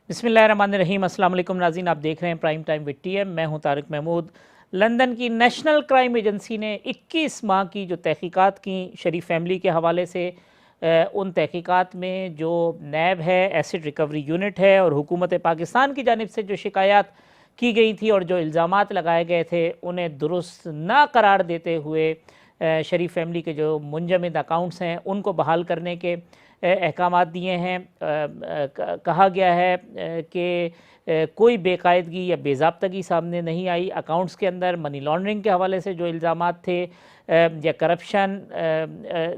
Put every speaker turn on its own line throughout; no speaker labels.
बिस्मिल्लाहिर्रहमानिर्रहीम। अस्सलाम वालेकुम नाज़रीन, आप देख रहे हैं प्राइम टाइम विद टीएम। मैं हूं तारिक महमूद। लंदन की नेशनल क्राइम एजेंसी ने 21 माह की जो तहकीकात की शरीफ फैमिली के हवाले से, उन तहकीकात में जो नैब है, एसिड रिकवरी यूनिट है, और हुकूमत पाकिस्तान की जानिब से जो शिकायत की गई थी और जो इल्ज़ामात लगाए गए थे उन्हें दुरुस्त ना करार देते हुए शरीफ फैमिली के जो मुंजमद अकाउंट्स हैं उनको बहाल करने के अहकामात दिए हैं। कहा गया है कि कोई बेकायदगी या बेज़ाब्तगी सामने नहीं आई। अकाउंट्स के अंदर मनी लॉन्ड्रिंग के हवाले से जो इल्ज़ामात थे या करप्शन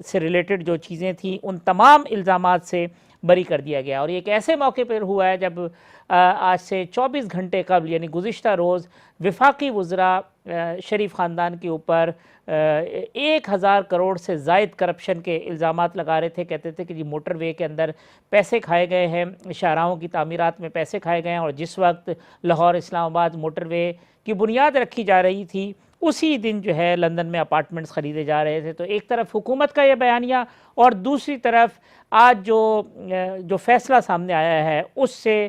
से रिलेटेड जो चीज़ें थी, उन तमाम इल्ज़ामात से बरी कर दिया गया। और ये एक ऐसे मौके पर हुआ है जब आज से 24 घंटे कबल यानी गुज़िश्ता रोज़ वफाकी वज़रा शरीफ ख़ानदान के ऊपर 1000 करोड़ से ज़ायद करप्शन के इल्ज़ामात लगा रहे थे। कहते थे कि जी मोटरवे के अंदर पैसे खाए गए हैं, शाहराहों की तामीरात में पैसे खाए गए हैं, और जिस वक्त लाहौर इस्लामाबाद मोटरवे की बुनियाद रखी जा रही थी उसी दिन जो है लंदन में अपार्टमेंट्स ख़रीदे जा रहे थे। तो एक तरफ हुकूमत का यह बयानिया और दूसरी तरफ आज जो फ़ैसला सामने आया है उससे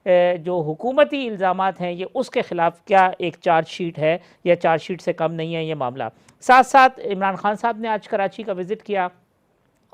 जो हुकूमती इल्ज़ामात हैं ये उसके ख़िलाफ़ क्या एक चार्जशीट है या चार्जशीट से कम नहीं है ये मामला। साथ साथ इमरान खान साहब ने आज कराची का विज़िट किया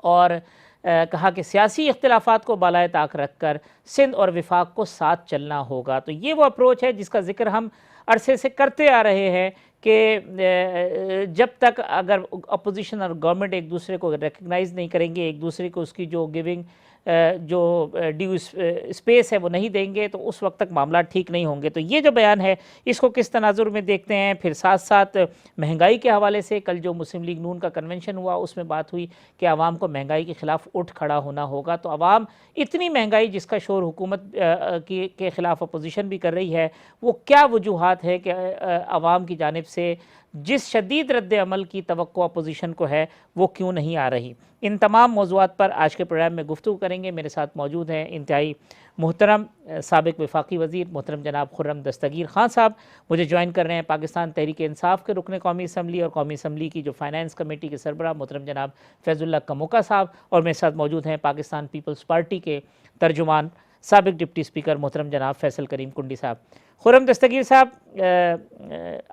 और कहा कि सियासी इख्तिलाफ़ात को बालाए ताक रख कर सिंध और विफाक को साथ चलना होगा। तो ये वो अप्रोच है जिसका ज़िक्र हम अरसे से करते आ रहे हैं कि जब तक अगर अपोजिशन और गवर्नमेंट एक दूसरे को रिकग्नाइज़ नहीं करेंगे, एक दूसरे को उसकी जो गिविंग जो ड्यू स्पेस है वो नहीं देंगे, तो उस वक्त तक मामला ठीक नहीं होंगे। तो ये जो बयान है इसको किस तनाजुर में देखते हैं। फिर साथ साथ महंगाई के हवाले से कल जो मुस्लिम लीग नून का कन्वेंशन हुआ उसमें बात हुई कि आवाम को महंगाई के ख़िलाफ़ उठ खड़ा होना होगा। तो आवाम इतनी महंगाई जिसका शोर हुकूमत के ख़िलाफ़ अपोजिशन भी कर रही है, वो क्या वजूहात है कि आवाम की जानिब से जिस शदीद रद्द अमल की तवक्को अपोजिशन को है वो क्यों नहीं आ रही। इन तमाम मौज़ूआत पर आज के प्रोग्राम में गुफ्तगू करेंगे। मेरे साथ मौजूद हैं इंतहाई मोहतरम साबिक़ वफाकी वज़ीर मोहतरम जनाब खुर्रम दस्तगीर ख़ान साहब। मुझे ज्वाइन कर रहे हैं पाकिस्तान तहरीक इंसाफ के रुकन कौमी असम्बली और कौमी असम्बली की जो फाइनेंस कमेटी के सरबराह मोहतरम जनाब फैज़ुल्लाह कमोका साहब, और मेरे साथ मौजूद हैं पाकिस्तान पीपल्स पार्टी के तर्जुमान साबिक़ डिप्टी स्पीकर मोहतरम जनाब फैसल करीम कुंडी साहब। खुर्रम दस्तगीर साहब,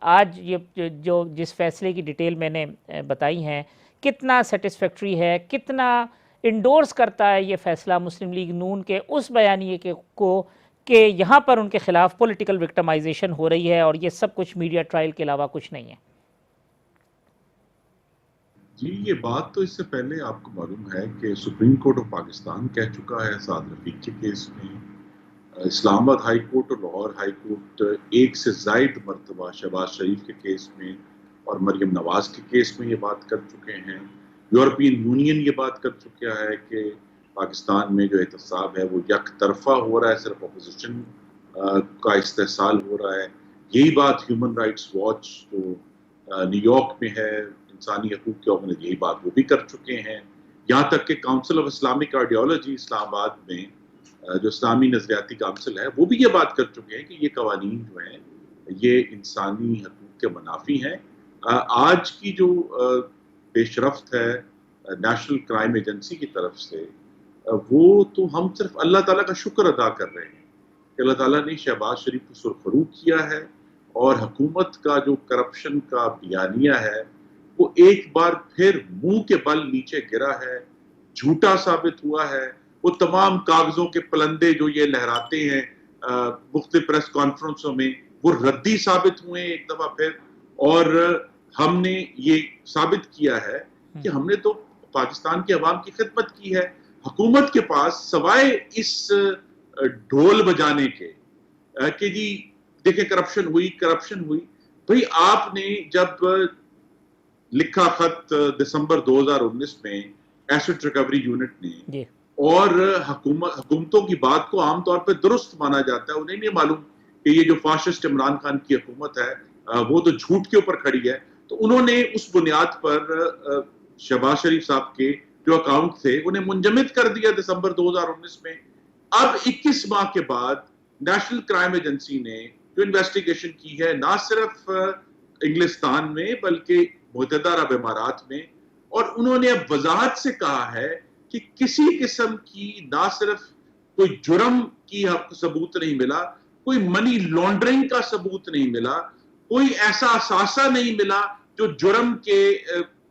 आज ये जो जिस फैसले की डिटेल मैंने बताई हैं, कितना सेटिस्फैक्ट्री है, कितना इंडोर्स करता है ये फ़ैसला मुस्लिम लीग नून के उस बयानिए के को कि यहाँ पर उनके ख़िलाफ़ पॉलिटिकल विक्टिमाइजेशन हो रही है और ये सब कुछ मीडिया ट्रायल के अलावा कुछ नहीं है?
जी, ये बात तो इससे पहले आपको मालूम है कि सुप्रीम कोर्ट ऑफ पाकिस्तान कह चुका है साद रफीक के केस में, इस्लामाबाद हाई कोर्ट और लाहौर हाई कोर्ट एक से ज़ायद मरतबा शहबाज शरीफ के केस में और मरियम नवाज़ के केस में ये बात कर चुके हैं। यूरोपियन यूनियन ये बात कर चुका है कि पाकिस्तान में जो एहतसाब है वो यक तरफा हो रहा है, सिर्फ अपोजिशन का इस्तेहसाल हो रहा है। यही बात ह्यूमन राइट्स वॉच जो न्यूयॉर्क में है, इंसानी हकूक़ के ऑर्गन, यही बात वो भी कर चुके हैं। यहाँ तक कि council of Islamic ideology Islamabad में जो इस्लामी नज़रियाती काउंसिल है वो भी ये बात कर चुके हैं कि ये कवानीन जो हैं ये इंसानी हकूक़ के मुनाफी हैं। आज की जो पेशरफ्त है नेशनल क्राइम एजेंसी की तरफ से, वो तो हम सिर्फ अल्लाह ताला का शुक्र अदा कर रहे हैं कि अल्लाह ताला ने शहबाज शरीफ को सुरखरू किया है और हुकूमत का जो करप्शन का बयानिया है वो एक बार फिर मुंह के बल नीचे गिरा है, झूठा साबित हुआ है। वो तमाम कागजों के पलंदे जो ये लहराते हैं मुख्तलिफ प्रेस कॉन्फ्रेंसों में, वो रद्दी साबित हुए एक दफा फिर। और हमने ये साबित किया है कि हमने तो पाकिस्तान की आवाम की खिदमत की है। हुकूमत के पास सवाए इस ढोल बजाने के कि जी देखें करप्शन हुई, भाई आपने जब लिखा खत दिसंबर 2019 में एसिड रिकवरी यूनिट ने, और हुकूमतों की बात को आमतौर पर दुरुस्त माना जाता है, उन्हें नहीं मालूम कि ये जो फाशिस्ट इमरान खान की हुकूमत है वो तो झूठ के ऊपर खड़ी है। तो उन्होंने उस बुनियाद पर शहबाज शरीफ साहब के जो अकाउंट थे उन्हें मुंजमद कर दिया दिसंबर 2019 में। अब 21 माह के बाद नेशनल क्राइम एजेंसी ने जो इन्वेस्टिगेशन की है, ना सिर्फ इंग्लिस्तान में बल्कि मुत्तहदा अरब इमारात में, और उन्होंने अब वजाहत से कहा है कि किसी किस्म की ना सिर्फ कोई जुर्म की सबूत नहीं मिला, कोई मनी लॉन्ड्रिंग का सबूत नहीं मिला, कोई ऐसा असासा नहीं मिला जो जुर्म के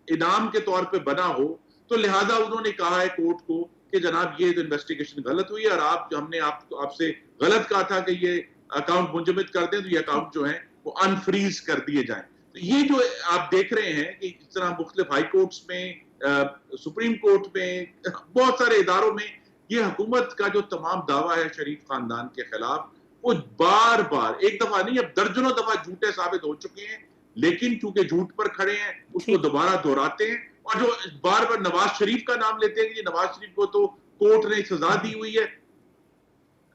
इनाम के तौर पे बना हो। तो लिहाजा उन्होंने कहा है कोर्ट को कि जनाब ये तो इन्वेस्टिगेशन गलत हुई है और हमने आपसे गलत कहा था कि ये अकाउंट मुंजमद कर दें, तो ये अकाउंट जो है वो अनफ्रीज कर दिए जाएं। तो ये जो आप देख रहे हैं कि इस तरह मुख्तलिफ हाई कोर्ट्स में, सुप्रीम कोर्ट में, बहुत सारे इदारों में ये हुकूमत का जो तमाम दावा है शरीफ खानदान के खिलाफ, वो बार बार, एक दफा नहीं अब दर्जनों दफा झूठे साबित हो चुके हैं, लेकिन चूंकि झूठ पर खड़े हैं उसको दोबारा दोहराते हैं। और जो बार बार नवाज शरीफ का नाम लेते हैं कि नवाज शरीफ को तो कोर्ट ने सजा दी हुई है,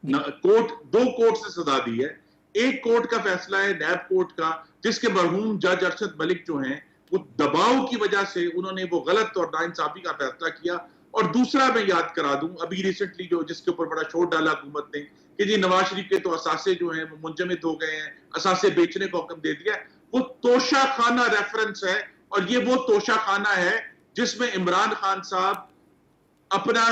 कोर्ट, 2 कोर्ट से सजा दी है। एक कोर्ट का फैसला है नैब कोर्ट का, जिसके मरहूम जज अरशद मलिक जो हैं वो दबाव की वजह से उन्होंने वो गलत और नाइंसाफी का फैसला किया। और दूसरा मैं याद करा दूं, अभी रिसेंटली जो जिसके ऊपर बड़ा शोर डाला हुकूमत ने कि जी नवाज शरीफ के तो असासे जो हैं वो मुंजमद हो गए हैं, असासे बेचने का हुक्म दे दिया, वो तोशा खाना रेफरेंस है। और ये वो तोशा खाना है जिसमें इमरान खान साहब अपना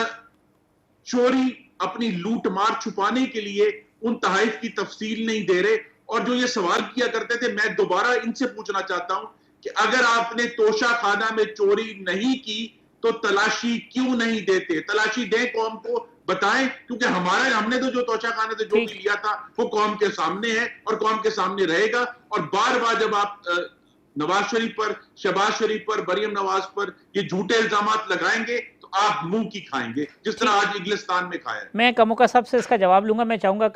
चोरी, अपनी लूट मार छुपाने के लिए उन तहाइफ की तफसील नहीं दे रहे। और जो ये सवाल किया करते थे, मैं दोबारा इनसे पूछना चाहता हूं कि अगर आपने तोशा खाना में चोरी नहीं की तो तलाशी क्यों नहीं देते? तलाशी दें, कौम को बताएं, क्योंकि हमने तो जो तोशा खाने से जो भी लिया था वो कौम के सामने है और कौम के सामने रहेगा। और बार बार जब आप नवाज शरीफ पर, शहबाज शरीफ पर, मरियम नवाज पर ये झूठे इल्जामात लगाएंगे तो आप मुंह की खाएंगे, जिस तरह आज इंग्लिस्तान में खाया है।
मैं कमुका साहब से इसका जवाब लूंगा। मैं चाहूँगा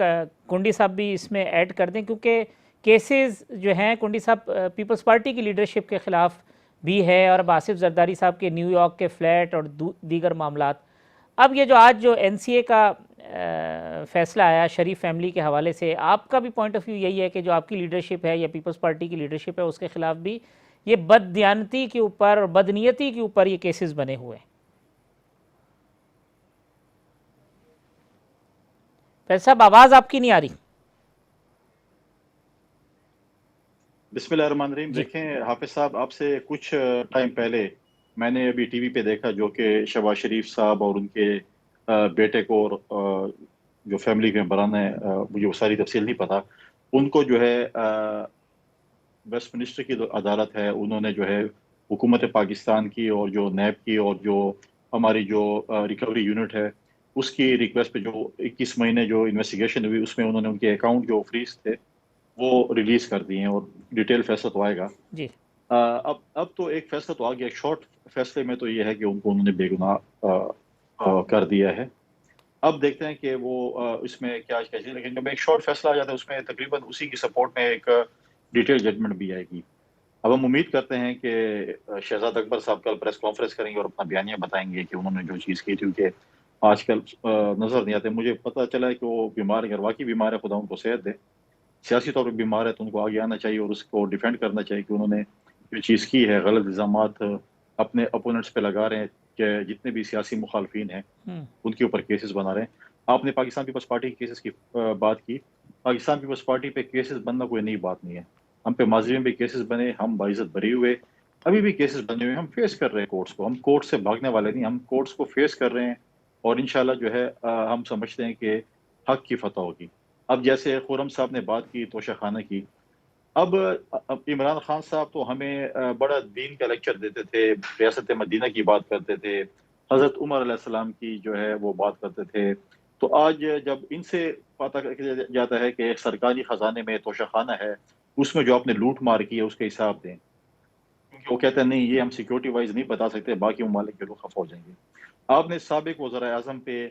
कुंडी साहब भी इसमें ऐड कर दें, क्योंकि केसेस जो हैं कुंडी साहब पीपल्स पार्टी की लीडरशिप के ख़िलाफ़ भी है और अब आसिफ जरदारी साहब के न्यूयॉर्क के फ्लैट और दीगर मामलात। अब ये जो आज जो एनसीए का फ़ैसला आया शरीफ फैमिली के हवाले से, आपका भी पॉइंट ऑफ व्यू यही है कि जो आपकी लीडरशिप है या पीपल्स पार्टी की लीडरशिप है उसके ख़िलाफ़ भी ये बददियानती के ऊपर और बदनीयती के ऊपर ये केसेस बने हुए हैं? फैज साहब आवाज़ आपकी नहीं आ रही।
बिस्मिल्लाहिर्रहमानिर्रहीम। देखें हाफिज साहब, आपसे कुछ टाइम पहले मैंने अभी टीवी पे देखा जो कि शहबाज शरीफ साहब और उनके बेटे को और जो फैमिली के मेंबरान है, मुझे वो सारी तफसील नहीं पता, उनको जो है वेस्टमिनिस्टर की अदालत है, उन्होंने जो है हुकूमत पाकिस्तान की और जो नैब की और जो हमारी जो रिकवरी यूनिट है उसकी रिक्वेस्ट पे जो 21 महीने जो इन्वेस्टिगेशन हुई उसमें उन्होंने उनके अकाउंट जो फ्रीज थे वो रिलीज कर दिए हैं और डिटेल फैसला तो आएगा
जी।
अब तो एक फैसला तो आ गया। शॉर्ट फैसले में तो ये है कि उनको उन्होंने बेगुनाह कर दिया है। अब देखते हैं कि वो इसमें क्या कैसे, लेकिन जब एक शॉर्ट फैसला आ जाता है उसमें तकरीबन उसी की सपोर्ट में एक डिटेल जजमेंट भी आएगी। अब हम उम्मीद करते हैं कि शहजाद अकबर साहब कल प्रेस कॉन्फ्रेंस करेंगे और अपना बयानिया बताएंगे कि उन्होंने जो चीज़ की थी, क्योंकि आजकल नजर नहीं आते। मुझे पता चला है कि वो बीमार है, अगर वाकई बीमार है खुदा उनको सेहत दे, सियासी तौर पर बीमार है तो उनको आगे आना चाहिए और उसको डिफेंड करना चाहिए कि उन्होंने जो चीज़ की है, गलत इल्जामात अपने अपोनेंट्स पे लगा रहे हैं कि जितने भी सियासी मुखालफिन हैं उनके ऊपर केसेस बना रहे हैं। आपने पाकिस्तान पीपल्स पार्टी के केसेस की बात की। पाकिस्तान पीपल्स पार्टी पे केसेस बनना कोई नई बात नहीं है। हम पे माजी में भी केसेस बने, हम बाइज्जत बरी हुए, अभी भी केसेस बने हुए, हम फेस कर रहे हैं कोर्ट्स को। हम कोर्ट से भागने वाले नहीं, हम कोर्ट्स को फेस कर रहे हैं और इंशाल्लाह जो है हम समझते हैं कि हक की फतह होगी। अब जैसे खुरम साहब ने बात की तोशा खाना की, अब इमरान खान साहब तो हमें बड़ा दीन का लेक्चर देते थे, रियासत मदीना की बात करते थे, हज़रत उमर अलैहिस्सलाम की जो है वो बात करते थे। तो आज जब इनसे पता जाता है कि एक सरकारी खजाने में तोशा खाना है, उसमें जो आपने लूट मार की है उसके हिसाब दें, क्योंकि वो कहते हैं नहीं ये हम सिक्योरिटी वाइज नहीं बता सकते, बाकी ममालिक के लोग खफा हो जाएंगे। आपने साबिक वज़ीर आज़म पे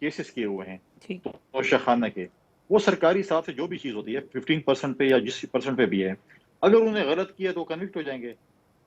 केसेस किए हुए हैं तोशा खाना के, वो सरकारी हिसाब से जो भी चीज़ होती है 15% पे या जिस % पे भी है, अगर उन्हें गलत किया तो कन्विक्ट हो जाएंगे,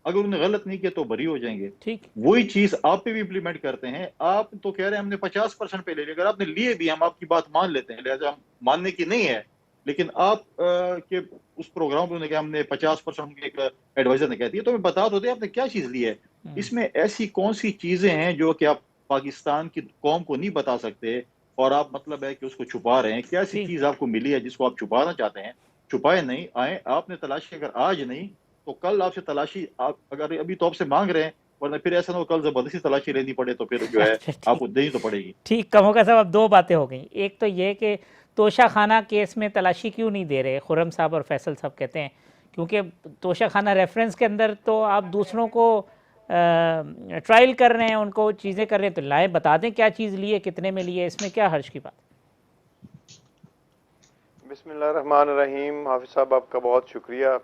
अगर उन्हें गलत नहीं किया तो बरी हो जाएंगे। ठीक, वही चीज़ आप पे भी इम्प्लीमेंट करते हैं। आप तो कह रहे हैं हमने 50% पे ले लिया, अगर आपने लिए भी हम आपकी बात मान लेते हैं, लिहाजा हम मानने की नहीं है, लेकिन आप के उस प्रोग्राम पे उन्होंने कहा हमने 50% एक एडवाइजर ने कह दिया, तो मैं बता दो आपने क्या चीज़ ली है। इसमें ऐसी कौन सी चीज़ें हैं जो कि आप पाकिस्तान की कौम को नहीं बता सकते और आप मतलब है कि उसको छुपा रहे हैं? क्या ऐसी चीज आपको मिली है जिसको आप छुपाना चाहते हैं? छुपाए नहीं, आए आपने तलाशी, अगर आज नहीं तो कल आपसे तलाशी, आप अगर अभी तो आपसे मांग रहे हैं वरना फिर ऐसा ना हो कल जबरदस्ती तलाशी लेनी पड़े तो फिर जो है
अच्छा ठीक
आपको देनी तो पड़ेगी।
ठीक कमोका साहब, अब दो बातें हो गई। एक तो ये कि तोशा खाना केस में तलाशी क्यों नहीं दे रहे, खुर्रम साहब और फैसल साहब कहते हैं क्योंकि तोशा खाना रेफरेंस के अंदर तो आप दूसरों को ट्रायल कर रहे हैं, उनको चीज़ें कर रहे हैं, तो लाए बता दें क्या चीज़ ली है, कितने में ली है, इसमें क्या हर्ज की बात।
बिस्मिल्लाहिर्रहमानिर्रहीम। हाफिज़ साहब आपका बहुत शुक्रिया।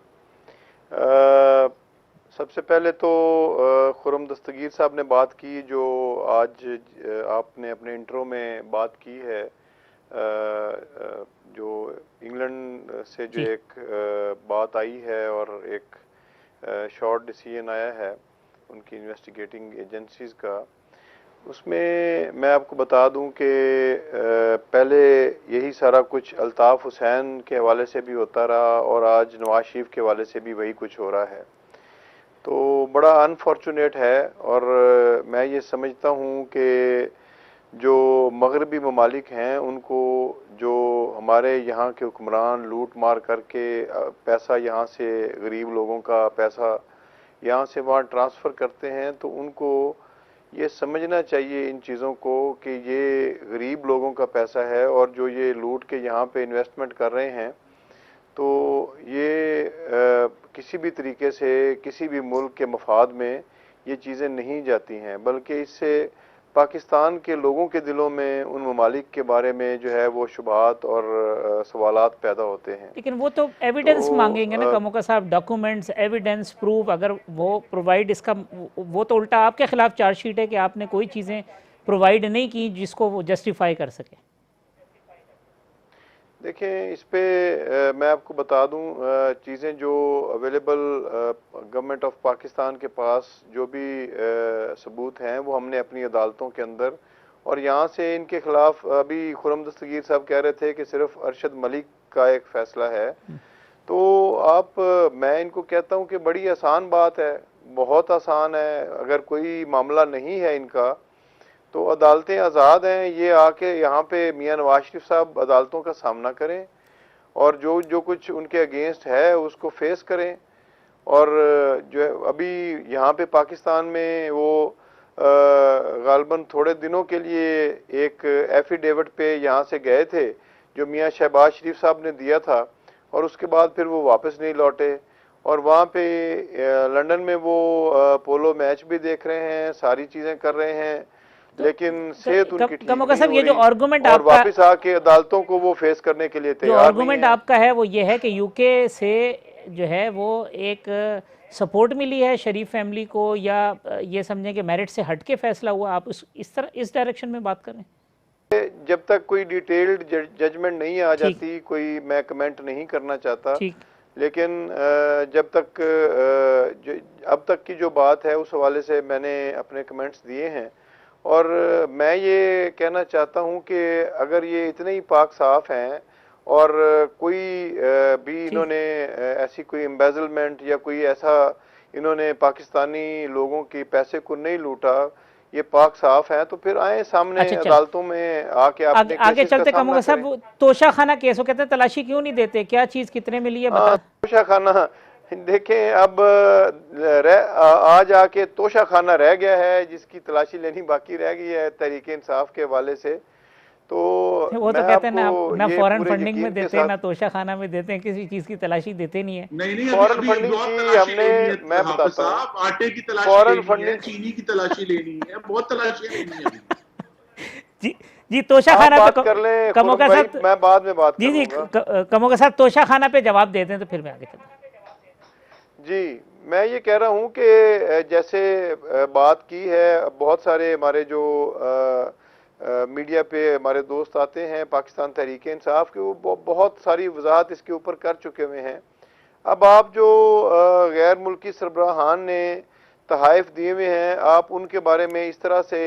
सबसे पहले तो खुर्रम दस्तगीर साहब ने बात की जो आज आपने अपने इंट्रो में बात की है, जो इंग्लैंड से जो
जी
एक बात आई है और एक शॉर्ट डिसीजन आया है उनकी इन्वेस्टिगेटिंग एजेंसीज़ का, उसमें मैं आपको बता दूं कि पहले यही सारा कुछ अल्ताफ़ हुसैन के हवाले से भी होता रहा और आज नवाज शरीफ के हवाले से भी वही कुछ हो रहा है। तो बड़ा अनफॉर्चुनेट है और मैं ये समझता हूँ कि जो मगरबी ममालिक हैं उनको जो हमारे यहाँ के हुक्मरान लूट मार करके पैसा यहाँ से, गरीब लोगों का पैसा यहाँ से वहाँ ट्रांसफ़र करते हैं, तो उनको ये समझना चाहिए इन चीज़ों को कि ये गरीब लोगों का पैसा है और जो ये लूट के यहाँ पे इन्वेस्टमेंट कर रहे हैं, तो ये किसी भी तरीके से किसी भी मुल्क के मफाद में ये चीज़ें नहीं जाती हैं, बल्कि इससे पाकिस्तान के लोगों के दिलों में उन ममालिक के बारे में जो है वो शुबहात और सवालात पैदा होते हैं।
लेकिन वो तो एविडेंस
तो
मांगेंगे ना कमोका साहब, डॉक्यूमेंट्स, एविडेंस, प्रूफ, अगर वो प्रोवाइड इसका वो तो उल्टा आपके खिलाफ चार्जशीट है कि आपने कोई चीज़ें प्रोवाइड नहीं की जिसको वो जस्टिफाई कर सके।
देखें, इस पे मैं आपको बता दूं, चीज़ें जो अवेलेबल गवर्नमेंट ऑफ पाकिस्तान के पास जो भी सबूत हैं वो हमने अपनी अदालतों के अंदर, और यहाँ से इनके खिलाफ अभी खुर्रम दस्तगीर साहब कह रहे थे कि सिर्फ अरशद मलिक का एक फ़ैसला है, तो मैं इनको कहता हूँ कि बड़ी आसान बात है, बहुत आसान है। अगर कोई मामला नहीं है इनका तो अदालतें आज़ाद हैं, ये आके यहाँ पे मियां नवाज शरीफ साहब अदालतों का सामना करें और जो कुछ उनके अगेंस्ट है उसको फेस करें। और जो अभी यहाँ पे पाकिस्तान में वो गालबन थोड़े दिनों के लिए एक एफिडेविट पे यहाँ से गए थे जो मियां शहबाज शरीफ साहब ने दिया था, और उसके बाद फिर वो वापस नहीं लौटे, और वहाँ पे लंदन में वो पोलो मैच भी देख रहे हैं, सारी चीज़ें कर रहे हैं, लेकिन सेहत उनकी ठीक
कमोका
नहीं
साहब,
हो
ये जो
रही
आर्गुमेंट
और
आपका
वापस आके अदालतों को वो फेस करने के लिए
जो
तैयार नहीं
आर्गुमेंट
है।
आपका है वो ये है कि यूके से जो है वो एक सपोर्ट मिली है शरीफ फैमिली को, या ये समझें कि मेरिट से हट के फैसला हुआ, आप इस डायरेक्शन में बात करें।
जब तक कोई डिटेल्ड जजमेंट नहीं आ
ठीक
जाती कोई मैं कमेंट नहीं करना चाहता,
ठीक
लेकिन जब तक अब तक की जो बात है उस हवाले से मैंने अपने कमेंट्स दिए हैं, और मैं ये कहना चाहता हूँ कि अगर ये इतने ही पाक साफ हैं और कोई भी इन्होंने ऐसी कोई एम्बेजलमेंट या कोई ऐसा इन्होंने पाकिस्तानी लोगों के पैसे को नहीं लूटा, ये पाक साफ है, तो फिर आए सामने
अच्छा,
अदालतों में आके अपने
आगे
केसेस का
चलते
सामना
कमोका
करें।
साहब, तोशा खाना केस, वो कहते हैं तलाशी क्यों नहीं देते, क्या चीज़ कितने मिली है बता।
तोशा खाना देखें, अब आज आके तोशा खाना रह गया है जिसकी तलाशी लेनी बाकी रह गई है तहरीक इंसाफ के हवाले से। तो
वो तो
मैं
कहते हैं ना,
आपको
ना
ये
फॉरेन
पूरे
फंडिंग में
यकीन के
देते हैं,
साथ
ना तोशा खाना में देते हैं, किसी चीज़ की तलाशी देते नहीं है।
नहीं
फॉरेन
अभी
फंडिंग
बहुत
की
तलाशी
हमने,
लेनी है
मैं
हाफिज
बताता हूँ,
साहब, आटे की तलाशी
फॉरेन
लेनी है,
फंडिंग
चीनी की तलाशी लेनी है, बहुत तलाशियां लेनी है अभी।
जी तोशा
आप
खाना
बात
पे
कर लें
कमोका
खुर्रम भाई,
साहब,
मैं बाद में बात
जी
करूंगा।
कमोका साहब तोशा खाना पे जवाब दे दें तो फिर मैं आगे चलता हूं।
जी, मैं ये कह रहा हूँ कि जैसे बात की है, बहुत सारे हमारे जो मीडिया पे हमारे दोस्त आते हैं पाकिस्तान तहरीक इंसाफ के, वो बहुत सारी वजाहत इसके ऊपर कर चुके हुए हैं। अब आप जो गैर मुल्की सरबराहान ने तहाइफ दिए हुए हैं, आप उनके बारे में इस तरह से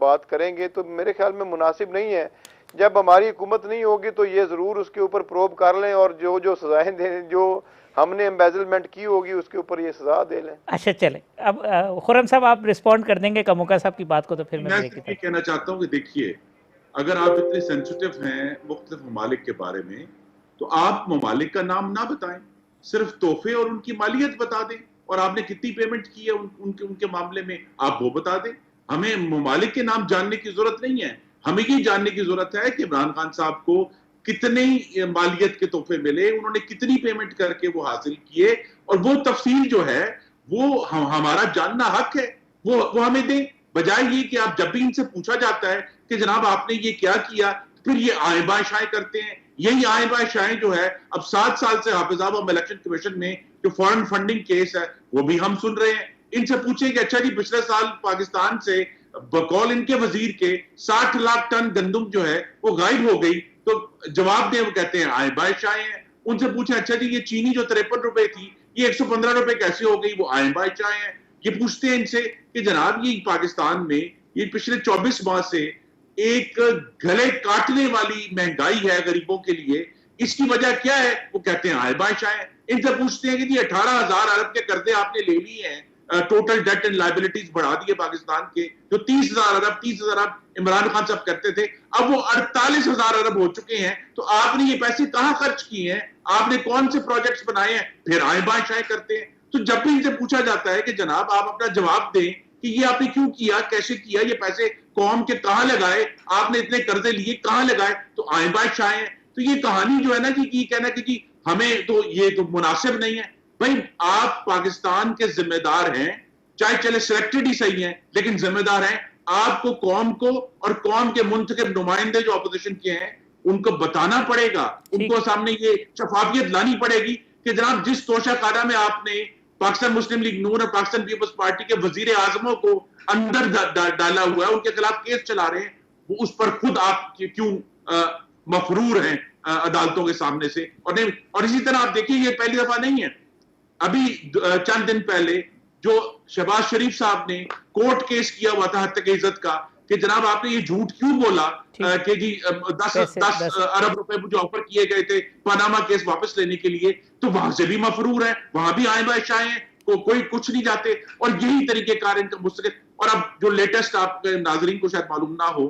बात करेंगे तो मेरे ख्याल में मुनासिब नहीं है। जब हमारी हुकूमत नहीं होगी तो ये ज़रूर उसके ऊपर प्रोब कर लें और जो सजाएं दें, जो हमने एम्बेजलमेंट की होगी उसके ऊपर ये सजा दे लें।
अच्छा चले, अब खुर्रम साहब आप रिस्पॉन्ड कर देंगे कमोका साहब की बात को, तो फिर
मैं ये कहना चाहता हूँ कि देखिए, अगर आप इतने सेंसिटिव हैं मुख्तलिफ ममालिक के बारे में, तो आप ममालिक का नाम ना बताएं, सिर्फ तोहफे और उनकी मालियत बता दें और आपने कितनी पेमेंट की है उनके उनके मामले में, आप वो बता दें। हमें ममालिक के नाम जानने की जरूरत नहीं है, हमें ये जानने की जरूरत है कि इमरान खान साहब को कितने मालियत के तोहफे मिले, उन्होंने कितनी पेमेंट करके वो हासिल किए, और वो तफसील जो है वो हमारा जानना हक है, वो हमें दें। बजाय ये कि आप जब भी इनसे पूछा जाता है कि जनाब आपने ये क्या किया, फिर ये आए बाएं शाएं करते हैं। यही आए बाएं शाएं जो है अब 7 साल से हाफिज आबम इलेक्शन कमीशन में जो फॉरेन फंडिंग केस है वो भी हम सुन रहे हैं। इनसे पूछे कि अच्छा जी पिछले साल पाकिस्तान से बकौल इनके वजीर के 60 लाख टन गंदम जो है वो गायब हो गई, तो जवाब दे वो कहते हैं आए बाएं शाएं हैं। उनसे पूछे अच्छा जी ये चीनी जो 53 रुपए थी ये 115 रुपए कैसे हो गई, वो आए बाएं शाएं हैं। ये पूछते हैं इनसे कि जनाब ये पाकिस्तान में ये पिछले 24 माह से एक गले काटने वाली महंगाई है गरीबों के लिए, इसकी वजह क्या है, वो कहते हैं आय बाय शायद। इनसे पूछते हैं कि जी 18,000 अरब के कर्जे आपने ले लिए हैं, टोटल डेट एंड लायबिलिटीज बढ़ा दिए पाकिस्तान के, जो 30,000 अरब इमरान खान साहब करते थे, अब वो 48,000 अरब हो चुके हैं। तो आपने ये पैसे कहां खर्च किए हैं, आपने कौन से प्रोजेक्ट्स बनाए हैं, फिर आए बाएं शाएं करते हैं। तो जब भी इनसे पूछा जाता है कि जनाब आप अपना जवाब दें कि ये आपने क्यों किया, कैसे किया, ये पैसे कौम के कहां लगाए, आपने इतने कर्जे लिए कहां लगाए, तो आए बाएं शाएं। तो ये कहानी जो है ना कि कहना कि जी हमें तो ये तो मुनासिब नहीं है। भाई आप पाकिस्तान के जिम्मेदार हैं, चाहे चले सिलेक्टेड ही सही हैं, लेकिन जिम्मेदार हैं। आपको कौम को और कौम के मुंतखब नुमाइंदे जो अपोजिशन के हैं उनको बताना पड़ेगा, उनको सामने ये शफाफियत लानी पड़ेगी कि जनाब जिस तोशाखाना में आपने पाकिस्तान मुस्लिम लीग नून और पाकिस्तान पीपल्स पार्टी के वजीर आजमों को अंदर डाला हुआ है, उनके खिलाफ केस चला रहे हैं, वो उस पर खुद आप क्यों मफरूर हैं अदालतों के सामने से। और इसी तरह आप देखिए ये पहली दफा नहीं है, अभी चंद दिन पहले जो शहबाज शरीफ साहब ने कोर्ट केस किया हुआ था हत्या इज्जत का कि जनाब आपने ये झूठ क्यों बोला कि जी 10 अरब रुपए जो ऑफर किए गए थे पनामा केस वापस लेने के लिए, तो वहां से भी मफरूर है, वहां भी आए बाएं शाएं हैं, कोई कुछ नहीं जाते। और यही तरीके कार इनका मुस्तकिल। और अब जो लेटेस्ट आपके नाजरीन को शायद मालूम ना हो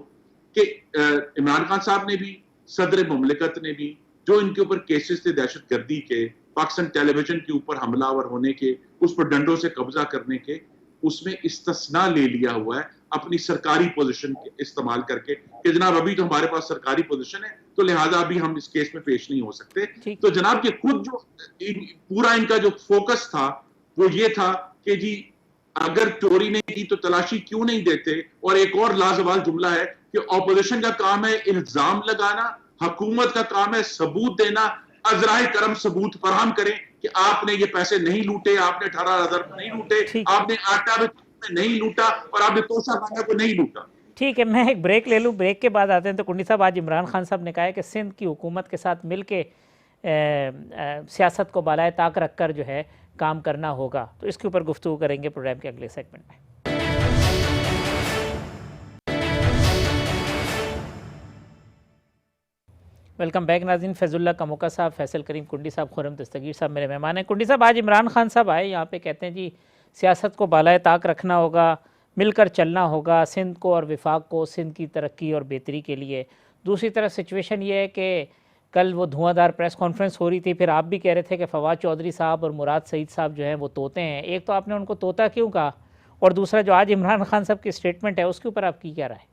कि इमरान खान साहब ने भी, सदर मुमलिकत ने भी, जो इनके ऊपर केसेस थे दहशतगर्दी के, पाकिस्तान टेलीविजन के ऊपर हमलावर होने के, उस पर डंडों से कब्जा करने के, उसमें इस्तिस्ना ले लिया हुआ है अपनी सरकारी पोजीशन इस्तेमाल करके कि जनाब अभी तो हमारे पास सरकारी पोजीशन है तो लिहाजा अभी हम इस केस में पेश नहीं हो सकते। तो जनाब ये खुद जो पूरा इनका जो फोकस था वो ये था कि जी अगर चोरी नहीं की तो तलाशी क्यों नहीं देते। और एक और लाजवाब जुमला है कि ऑपोजिशन का काम है इल्जाम लगाना, हुकूमत का काम है सबूत देना। अजराए करम सबूत फराहम करें कि आपने ये पैसे नहीं लूटे, आपने 18,000 नहीं लूटे, आपने आटा में नहीं लूटा और आपने तोशाखाना को नहीं लूटा।
ठीक है, मैं एक ब्रेक ले लूँ, ब्रेक के बाद आते हैं। तो कुंडी साहब, आज इमरान खान साहब ने कहा है कि सिंध की हुकूमत के साथ मिल के सियासत को बालाए ताक रख कर जो है काम करना होगा, तो इसके ऊपर गुफ्तगू करेंगे प्रोग्राम के अगले सेगमेंट में। वेलकम बैक नाज़रीन। फैजुल्ला कमोका साहब, फैसल करीम, कुंडी साहब, खुरम दस्तगीर साहब मेरे मेहमान हैं। कुंडी साहब, आज इमरान खान साहब आए यहाँ पे, कहते हैं जी सियासत को बालाए ताक रखना होगा, मिलकर चलना होगा सिंध को और विफाक को, सिंध की तरक्की और बेहतरी के लिए। दूसरी तरफ सिचुएशन ये है कि कल वो धुआंधार प्रेस कॉन्फ्रेंस हो रही थी, फिर आप भी कह रहे थे कि फवाद चौधरी साहब और मुराद सईद साहब जो हैं वो तोते हैं। एक तो आपने उनको तोता क्यों कहा, और दूसरा जो आज इमरान खान साहब की स्टेटमेंट है उसके ऊपर आपकी क्या राय है?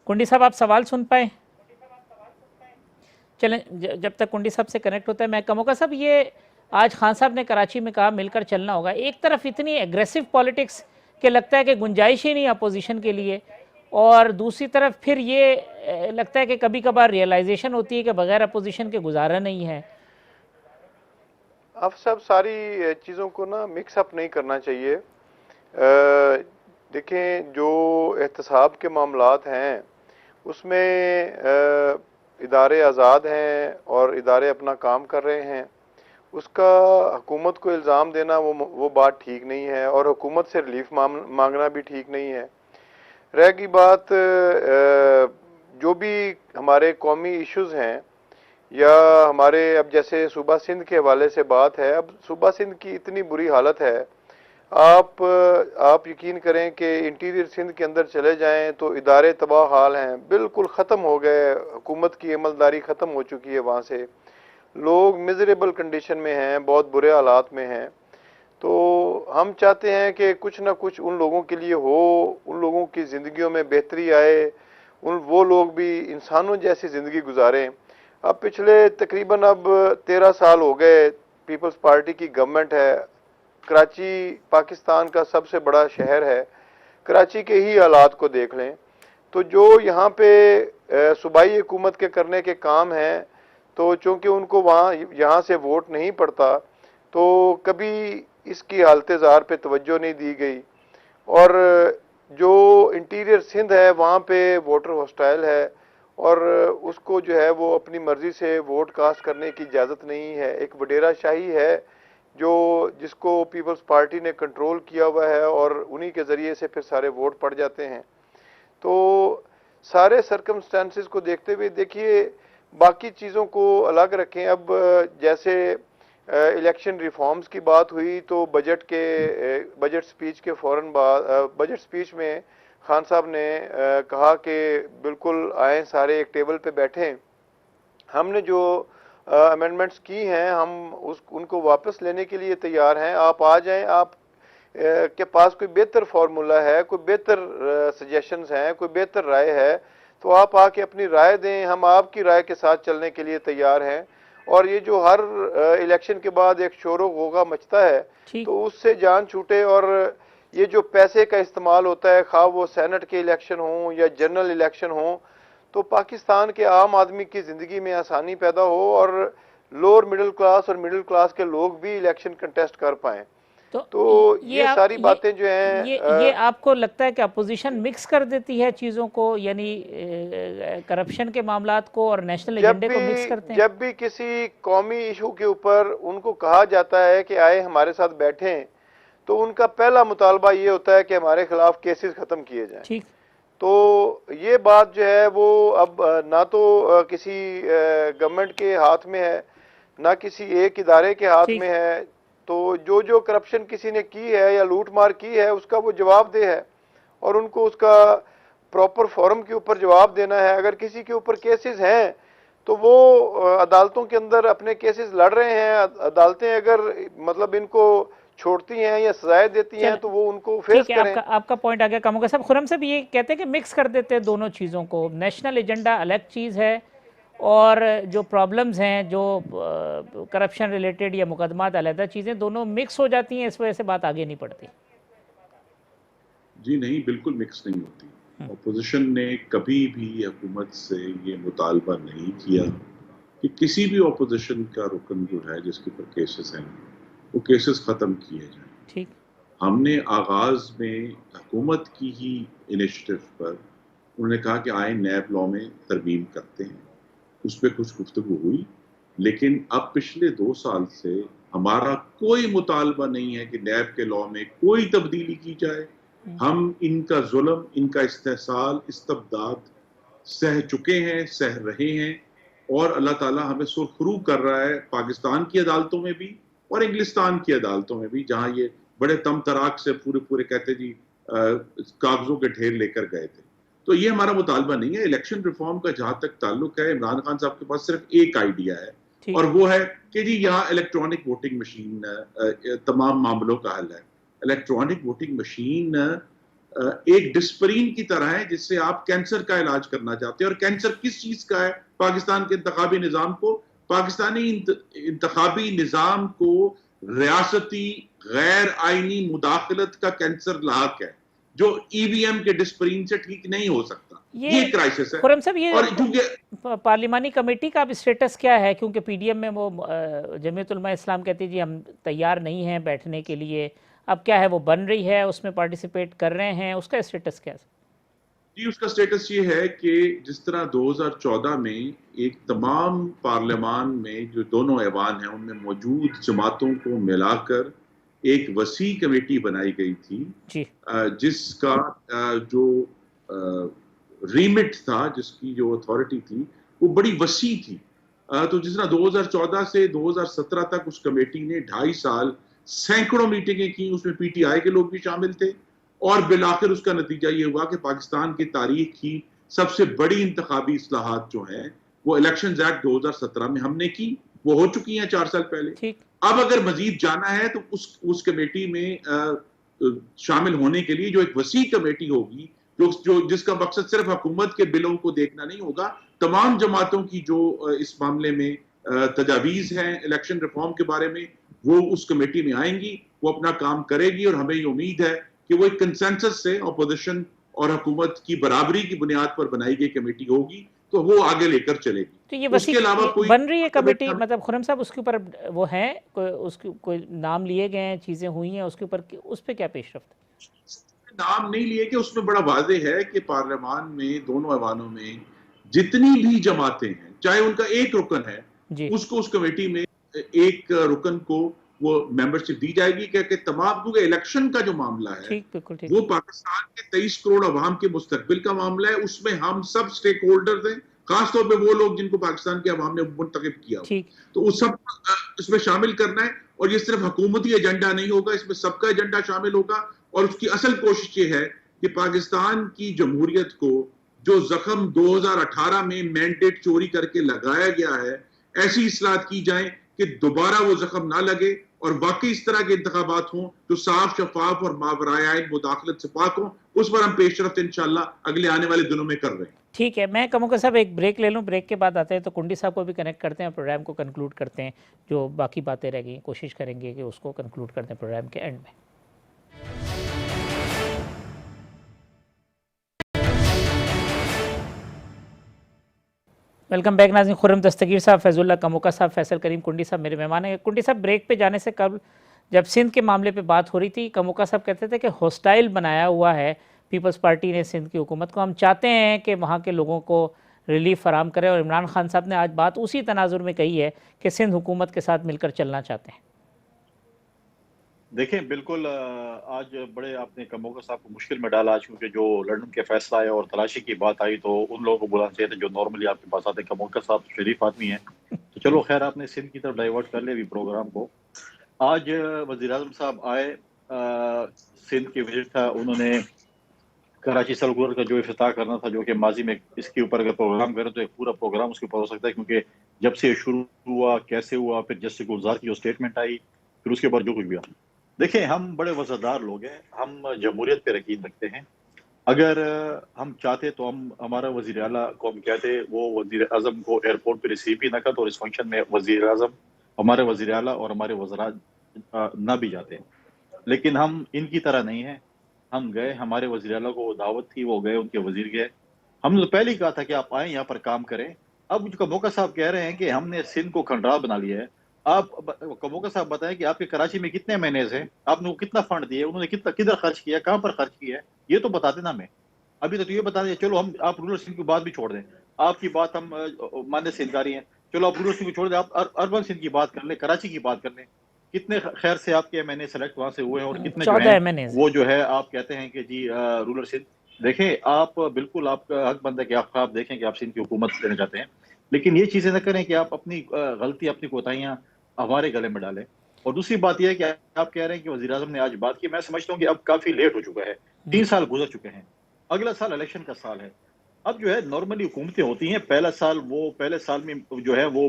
कुंडी साहब, आप सवाल सुन पाए? चलें, जब तक कुंडी साहब से कनेक्ट होता है, मैं कमोका साहब, ये आज खान साहब ने कराची में कहा मिलकर चलना होगा, एक तरफ इतनी एग्रेसिव पॉलिटिक्स के लगता है कि गुंजाइश ही नहीं अपोजिशन के लिए, और दूसरी तरफ फिर ये लगता है कि कभी कभार रियलाइजेशन होती है कि बगैर अपोजिशन के गुजारा नहीं है।
अब सब सारी चीज़ों को ना मिक्सअप नहीं करना चाहिए। देखें, जो एहतसाब के मामलात हैं उसमें इदारे आज़ाद हैं और इदारे अपना काम कर रहे हैं, उसका हुकूमत को इल्ज़ाम देना वो बात ठीक नहीं है, और हुकूमत से रिलीफ मांगना भी ठीक नहीं है। रह गई बात जो भी हमारे कौमी इश्यूज़ हैं या हमारे, अब जैसे सूबा सिंध के हवाले से बात है, अब सूबा सिंध की इतनी बुरी हालत है, आप यकीन करें कि इंटीरियर सिंध के अंदर चले जाएं तो इदारे तबाह हाल हैं, बिल्कुल ख़त्म हो गए, हुकूमत की अमलदारी ख़त्म हो चुकी है। वहाँ से लोग मिजरेबल कंडीशन में हैं, बहुत बुरे हालात में हैं। तो हम चाहते हैं कि कुछ ना कुछ उन लोगों के लिए हो, उन लोगों की ज़िंदगियों में बेहतरी आए, वो लोग भी इंसानों जैसी ज़िंदगी गुजारें। अब पिछले तकरीबन अब 13 साल हो गए, पीपल्स पार्टी की गवर्नमेंट है। कराची पाकिस्तान का सबसे बड़ा शहर है, कराची के ही हालात को देख लें तो जो यहाँ पे सूबाई हुकूमत के करने के काम हैं, तो चूंकि उनको वहाँ यहाँ से वोट नहीं पड़ता, तो कभी इसकी हालत ज़ार पे तवज्जो नहीं दी गई। और जो इंटीरियर सिंध है वहाँ पे वोटर हॉस्टाइल है, और उसको जो है वो अपनी मर्जी से वोट कास्ट करने की इजाज़त नहीं है। एक वडेरा शाही है जो जिसको पीपल्स पार्टी ने कंट्रोल किया हुआ है, और उन्हीं के ज़रिए से फिर सारे वोट पड़ जाते हैं। तो सारे सर्कमस्टेंसेस को देखते हुए देखिए, बाकी चीज़ों को अलग रखें। अब जैसे इलेक्शन रिफॉर्म्स की बात हुई तो बजट स्पीच के फ़ौरन बाद बजट स्पीच में खान साहब ने कहा कि बिल्कुल आए सारे एक टेबल पे बैठें, हमने जो अमेंडमेंट्स की हैं हम उनको वापस लेने के लिए तैयार हैं, आप आ जाएं। आप के पास कोई बेहतर फार्मूला है, कोई बेहतर सजेशंस हैं, कोई बेहतर राय है, तो आप आके अपनी राय दें, हम आपकी राय के साथ चलने के लिए तैयार हैं। और ये जो हर इलेक्शन के बाद एक शोर होगा मचता है, तो उससे जान छूटे। और ये जो पैसे का इस्तेमाल होता है, खा वो सेनेट के इलेक्शन हों या जनरल इलेक्शन हों, तो पाकिस्तान के आम आदमी की ज़िंदगी में आसानी पैदा हो और लोअर मिडिल क्लास और मिडिल क्लास के लोग भी इलेक्शन कंटेस्ट कर पाएँ। तो ये सारी बातें जो हैं,
ये आपको लगता है कि अपोजिशन मिक्स कर देती है चीज़ों को, यानी करप्शन के मामलात को और नेशनल एजेंडे को मिक्स करते हैं?
जब भी किसी कौमी इशू के ऊपर उनको कहा जाता है कि आए हमारे साथ बैठें, तो उनका पहला मुतालबा ये होता है कि हमारे खिलाफ केसेस ख़त्म किए जाएं।
ठीक।
तो ये बात जो है वो अब ना तो किसी गवर्नमेंट के हाथ में है, ना किसी एक इदारे के हाथ में है। तो जो करप्शन किसी ने की है या लूट मार की है, उसका वो जवाबदेह है, और उनको उसका प्रॉपर फोरम के ऊपर जवाब देना है। अगर किसी के ऊपर केसेस हैं तो वो अदालतों के अंदर अपने केसेस लड़ रहे हैं। अदालतें अगर मतलब इनको छोड़ती हैं या सजाएं देती हैं तो वो उनको फेस करें।
आपका पॉइंट आ गया कामों का। सब खुरम साहब ये कहते हैं कि मिक्स कर देते हैं दोनों चीज़ों को, नेशनल एजेंडा अलग चीज़ है और जो प्रॉब्लम्स हैं जो करप्शन रिलेटेड या मुकदमात अलहदा चीज़ें, दोनों मिक्स हो जाती हैं, इस वजह से बात आगे नहीं बढ़ती।
जी नहीं, बिल्कुल मिक्स नहीं होती। अपोजिशन ने कभी भी हुकूमत से ये मुतालबा नहीं किया कि किसी भी अपोजिशन का रुकन जो है जिसके ऊपर केसेस हैं वो केसेस ख़त्म किए जाएं।
ठीक।
हमने आगाज़ में हुकूमत की ही इनिशिएटिव पर उन्होंने कहा कि आए नैब लॉ में तरमीम करते हैं, उस पर कुछ गुफ्तगू हुई, लेकिन अब पिछले 2 साल से हमारा कोई मुतालबा नहीं है कि नैब के लॉ में कोई तब्दीली की जाए। हम इनका जुल्म, इनका इस्तेहसाल, इस्तबदाद सह चुके हैं, सह रहे हैं, और अल्लाह ताला हमें सुरखरू कर रहा है पाकिस्तान की अदालतों में भी और इंग्लिस्तान की अदालतों में भी, जहाँ ये बड़े तम तराक से पूरे कहते जी कागजों के ढेर लेकर गए थे। तो ये हमारा मुतालबा नहीं है। इलेक्शन रिफॉर्म का जहां तक ताल्लुक है, इमरान खान साहब के पास सिर्फ एक आइडिया है, और वो है कि जी यहाँ इलेक्ट्रॉनिक वोटिंग मशीन तमाम मामलों का हल है। इलेक्ट्रॉनिक वोटिंग मशीन एक डिस्परीन की तरह है जिससे आप कैंसर का इलाज करना चाहते हैं। और कैंसर किस चीज का है? पाकिस्तान के इंतखाबी निजाम को, पाकिस्तानी इंतखाबी निजाम को रियासती गैर आईनी मुदाखलत का कैंसर लाक है जो ईवीएम के डिस्परीन से ठीक नहीं हो सकता। ये क्राइसिस है।
खुरम साहब, ये
और क्योंकि
पार्लिमानी कमेटी का अब स्टेटस क्या है? क्योंकि पीडीएम में वो जमीयत उलमा इस्लाम कहती है जी हम तैयार नहीं हैं बैठने के लिए, अब क्या है वो बन रही है, उसमें पार्टिसिपेट कर रहे हैं, उसका स्टेटस क्या है?
जी, उसका स्टेटस ये है कि जिस तरह 2014 में एक तमाम पार्लियामान में जो दोनों ऐवान हैं उनमें मौजूद जमातों को मिलाकर एक वसी कमेटी बनाई गई थी
जी,
जिसका जो रीमिट था, जिसकी जो अथॉरिटी थी वो बड़ी वसी थी। तो जिस तरह 2014 से 2017 तक उस कमेटी ने 2.5 साल सैकड़ों मीटिंगें की, उसमें पीटीआई के लोग भी शामिल थे, और बिलाखिर उसका नतीजा ये हुआ कि पाकिस्तान की तारीख की सबसे बड़ी इंतखाबी इस्लाहात जो है वो इलेक्शन एक्ट 2017 में हमने की, वो हो चुकी हैं 4 साल पहले।
ठीक।
अब अगर मजीद जाना है तो उस कमेटी में शामिल होने के लिए जो एक वसी कमेटी होगी, जो जिसका मकसद सिर्फ हुकूमत के बिलों को देखना नहीं होगा, तमाम जमातों की जो इस मामले में तजावीज हैं इलेक्शन रिफॉर्म के बारे में, वो उस कमेटी में आएंगी, वो अपना काम करेगी, और हमें ये उम्मीद है कि वो एक कंसेंसस से अपोजिशन और हुकूमत की बराबरी की बुनियाद पर बनाई गई कमेटी होगी, तो वो आगे लेकर चलेगी।
तो ये वसी
उसके अलावा कोई
बन रही है कमेटी, मतलब खुर्रम साहब उसके ऊपर वो है उसके कोई नाम लिए गए हैं, चीज़ें हुई हैं उसके ऊपर, उस पर क्या पेशरफ्त है?
नाम नहीं लिए कि उसमें बड़ा वाज़ेह है कि पार्लियामान में दोनों ऐवानों में जितनी भी जमातें हैं, चाहे उनका एक रुकन है, उसको उस कमेटी में एक रुकन को वो मेंबरशिप दी जाएगी, क्योंकि तमाम, क्योंकि इलेक्शन का जो मामला है वो पाकिस्तान के 23 करोड़ अवाम के मुस्तकबिल का मामला है, उसमें हम सब स्टेक होल्डर्स हैं, खासतौर पे वो लोग जिनको पाकिस्तान के अवाम ने मुंतखब किया, तो उस सब इसमें शामिल करना है। और ये सिर्फ हुकूमती एजेंडा नहीं होगा, इसमें सबका एजेंडा शामिल होगा, और उसकी असल कोशिश ये है कि पाकिस्तान की जमहूरियत को जो जख्म 2018 में मैंडेट चोरी करके लगाया गया है, ऐसी इस्लाहत की जाए कि दोबारा वो जख्म ना लगे, और वाकई इस तरह के इंतखाबात हों जो साफ, शफाफ और मावराए मुदाखलत से पाक हों। उस पर हम पेशरफ्त इंशाल्लाह अगले आने वाले दिनों में कर रहे हैं।
ठीक है, मैं कमोका साहब एक ब्रेक ले लूँ, ब्रेक के बाद आते हैं तो कुंडी साहब को भी कनेक्ट करते हैं, प्रोग्राम को कंक्लूड करते हैं, जो बाकी बातें रह गई कोशिश करेंगे कि उसको कंक्लूड करते हैं प्रोग्राम के एंड में। वेलकम बैक नाज़रीन। खुर्रम दस्तगीर साहब, फैज़ुल्लाह कमोका साहब, फैसल करीम कुंडी साहब मेरे मेहमान हैं। कुंडी साहब, ब्रेक पे जाने से कबल जब सिंध के मामले पे बात हो रही थी, कमोका साहब कहते थे कि हॉस्टाइल बनाया हुआ है पीपल्स पार्टी ने सिंध की हुकूमत को, हम चाहते हैं कि वहाँ के लोगों को रिलीफ फराम करें, और इमरान खान साहब ने आज बात उसी तनाजुर में कही है कि सिंध हुकूमत के साथ मिलकर चलना चाहते हैं।
देखें, बिल्कुल आज बड़े आपने कमोका साहब को मुश्किल में डाला, क्योंकि जो लंदन के फैसला आया और तलाशी की बात आई तो उन लोगों को बुलाना चाहिए था जो नॉर्मली आपके पास आते हैं। कमोका साहब शरीफ आदमी हैं, तो चलो खैर आपने सिंध की तरफ डाइवर्ट कर लिया अभी प्रोग्राम को। आज वज़ीर आज़म साहब आए, सिंध की विजिट था, उन्होंने कराची सर्कुलर का जो इफ्तिताह करना था, जो कि माजी में इसके ऊपर अगर प्रोग्राम करें तो एक पूरा प्रोग्राम उसके ऊपर हो सकता है, क्योंकि जब से शुरू हुआ, कैसे हुआ, फिर जस्टिस गुलजार की जो स्टेटमेंट आई, फिर उसके बाद जो कुछ भी हुआ। देखें, हम बड़े वज़ादार लोग हैं, हम जमहूरियत पे यकीन रखते हैं। अगर हम चाहते तो हम हमारा वज़ीर आला को हम कहते वो वज़ीर आज़म को एयरपोर्ट पे रिसीव भी ना करते, और इस फंक्शन में वज़ीर आज़म, हमारे वज़ीर आला और हमारे वज़रा ना भी जाते हैं। लेकिन हम इनकी तरह नहीं है, हम गए, हमारे वज़ीर आला को दावत थी, वो गए, उनके वज़ीर गए। हमने तो पहले ही कहा था कि आप आएँ, यहाँ पर काम करें। अब कमोका साहब कह रहे हैं कि हमने सिंध को खंडाल बना लिया है। आप कमोका साहब बताएं कि आपके कराची में कितने मैनेज हैं, आपने वो कितना फंड दिया, उन्होंने कितना किधर खर्च किया, कहाँ पर खर्च किया है, ये तो बता देना हमें। अभी तो ये बता दें, चलो हम आप रूरल सिंध की बात भी छोड़ दें, आपकी बात हम मान्य सिंधकारी हैं, चलो आप रूरल सिंध को छोड़ दें, आप अर्बन सिंध की बात कर लें, कराची की बात कर लें। कितने खैर से आपके एमएनए सेलेक्ट वहाँ से हुए हैं, और कितने
14 एमएनए
वो जो है आप कहते हैं कि जी रूरल सिंध। देखें, आप बिल्कुल आपका हक बनता है कि आप देखें कि आप सिंध की हुकूमत देना चाहते हैं, लेकिन ये चीज़ें न करें कि आप अपनी गलती, अपनी कोताहियाँ हमारे गले में डालें। और दूसरी बात यह है कि आप कह रहे हैं कि वज़ीर आज़म ने आज बात की, मैं समझता हूँ कि अब काफ़ी लेट हो चुका है, 3 साल गुजर चुके हैं, अगला साल इलेक्शन का साल है। अब जो है नॉर्मली हुकूमतें होती हैं, पहले साल में जो है वो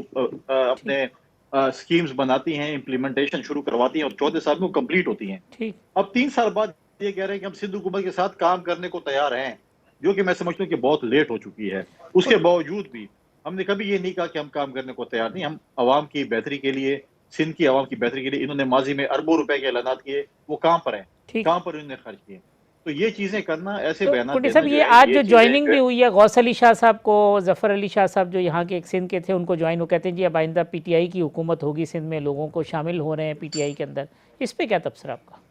अपने स्कीम्स बनाती हैं, इम्प्लीमेंटेशन शुरू करवाती हैं, और चौथे साल में वो कंप्लीट होती हैं। अब 3 साल बाद ये कह रहे हैं कि हम सिंध हुकूमत के साथ काम करने को तैयार हैं, जो कि मैं समझता हूँ कि बहुत लेट हो चुकी है। उसके बावजूद भी हमने कभी ये नहीं कहा कि हम काम करने को तैयार नहीं। हम अवाम की बेहतरी के लिए, सिंध की अवाम की बेहतरी के लिए, इन्होंने माजी में अरबों रुपए के ऐलानात किए, वो कहाँ पर हैं, कहाँ पर इन्होंने खर्च किए। तो ये चीजें करना, ऐसे
तो
बयान
साहब, ये आज जो ज्वाइनिंग भी हुई है गौस अली शाह साहब को, जफर अली शाह साहब जो यहाँ के एक सिंध के थे, उनको ज्वाइन, वो कहते हैं जी अब आइंदा पीटीआई की हुकूमत होगी सिंध में, लोगों को शामिल हो रहे हैं पीटीआई के अंदर, इस पे क्या तबसरा आपका?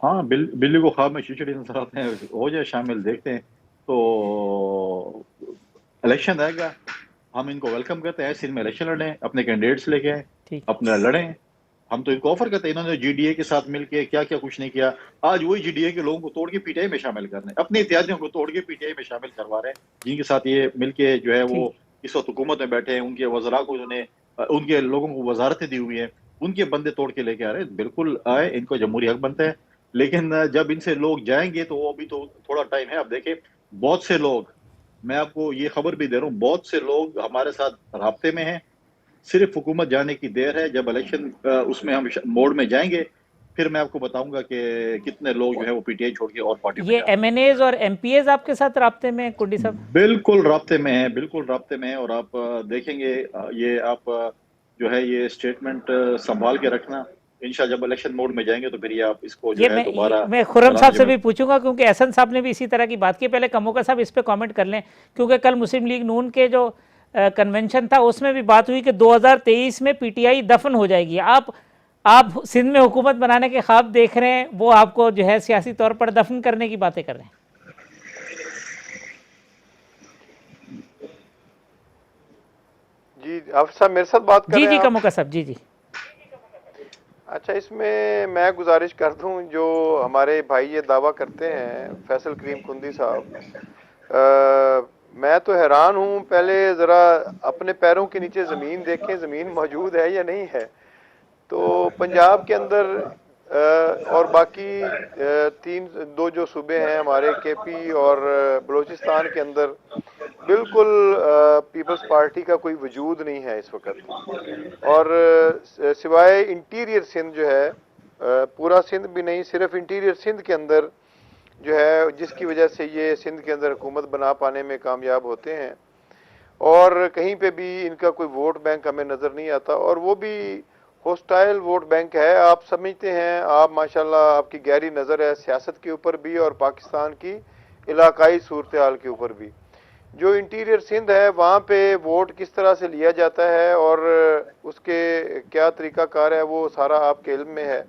हाँ, बिल्ली को ख्वाब में चिचड़ी नजर आते हैं, हो जाए शामिल, देखते हैं। तो इलेक्शन आएगा, हम इनको वेलकम करते हैं, सिंध में इलेक्शन लड़ें, अपने कैंडिडेट्स लेके आए, अपना लड़ें। हम तो इनको ऑफर करते हैं, इन्होंने जीडीए के साथ मिलके क्या क्या कुछ नहीं किया, आज वही जीडीए के लोगों को तोड़ के पीटीआई में शामिल कर रहे हैं, अपने इत्यादियों को तोड़ के पीटीआई में शामिल करवा रहे हैं, जिनके साथ ये मिलके जो है वो इस वक्त हुकूमत में बैठे हैं, उनके वज़रा को उन्होंने, उनके लोगों को वजारतें दी हुई है। उनके बंदे तोड़ के लेके आ रहे हैं। बिल्कुल आए, इनको जमहूरी हक बनता है, लेकिन जब इनसे लोग जाएंगे तो वो अभी तो थोड़ा टाइम है। अब देखें, बहुत से लोग, मैं आपको ये खबर भी दे रहा हूँ, बहुत से लोग हमारे साथ राब्ते में हैं। सिर्फ हुकूमत जाने की देर है। जब इलेक्शन उसमें हम मोड में जाएंगे, फिर मैं आपको बताऊंगा कि कितने लोग जो है वो पीटीआई छोड़ के और पार्टी में
ये
जा रहे हैं।
एमएनएज और एमपीएज आपके साथ राब्ते में हैं कुंडी साहब?
बिल्कुल राब्ते में है, बिल्कुल राब्ते में है। और आप देखेंगे, ये आप जो है ये स्टेटमेंट संभाल के रखना। इंशाल्लाह जब इलेक्शन मोड में जाएंगे तो फिर ये आप इसको जो है दोबारा
मैं खुर्रम साहब से
में
भी पूछूंगा, क्योंकि एहसन साहब ने भी इसी तरह की बात की। पहले कमोका साहब इस पे कमेंट कर लें, क्योंकि कल मुस्लिम लीग नून के जो कन्वेंशन था उसमें भी बात हुई कि 2023 में पीटीआई दफन हो जाएगी। आप सिंध में हुकूमत बनाने के ख्वाब देख रहे हैं, वो आपको जो है सियासी तौर पर दफन करने की बातें कर रहे हैं।
जी आप साहब मेरे साथ बात कर
जी
रहे
जी
हैं आप?
कमोका साहब, जी जी।
अच्छा, इसमें मैं गुजारिश कर दूं, जो हमारे भाई ये दावा करते हैं फैसल करीम कुंदी साहब, मैं तो हैरान हूं। पहले ज़रा अपने पैरों के नीचे ज़मीन देखें, ज़मीन मौजूद है या नहीं है। तो पंजाब के अंदर और बाकी दो जो सूबे हैं हमारे, केपी और बलूचिस्तान के अंदर बिल्कुल पीपल्स पार्टी का कोई वजूद नहीं है इस वक्त। और सिवाय इंटीरियर सिंध जो है, पूरा सिंध भी नहीं, सिर्फ इंटीरियर सिंध के अंदर जो है, जिसकी वजह से ये सिंध के अंदर हुकूमत बना पाने में कामयाब होते हैं। और कहीं पे भी इनका कोई वोट बैंक हमें नज़र नहीं आता, और वो भी होस्टाइल वोट बैंक है। आप समझते हैं, आप माशाल्लाह आपकी गहरी नज़र है सियासत के ऊपर भी और पाकिस्तान की इलाकाई सूरत हाल के ऊपर भी। जो इंटीरियर सिंध है वहाँ पे वोट किस तरह से लिया जाता है और उसके क्या तरीकाकार है, वो सारा आपके इल्म में है।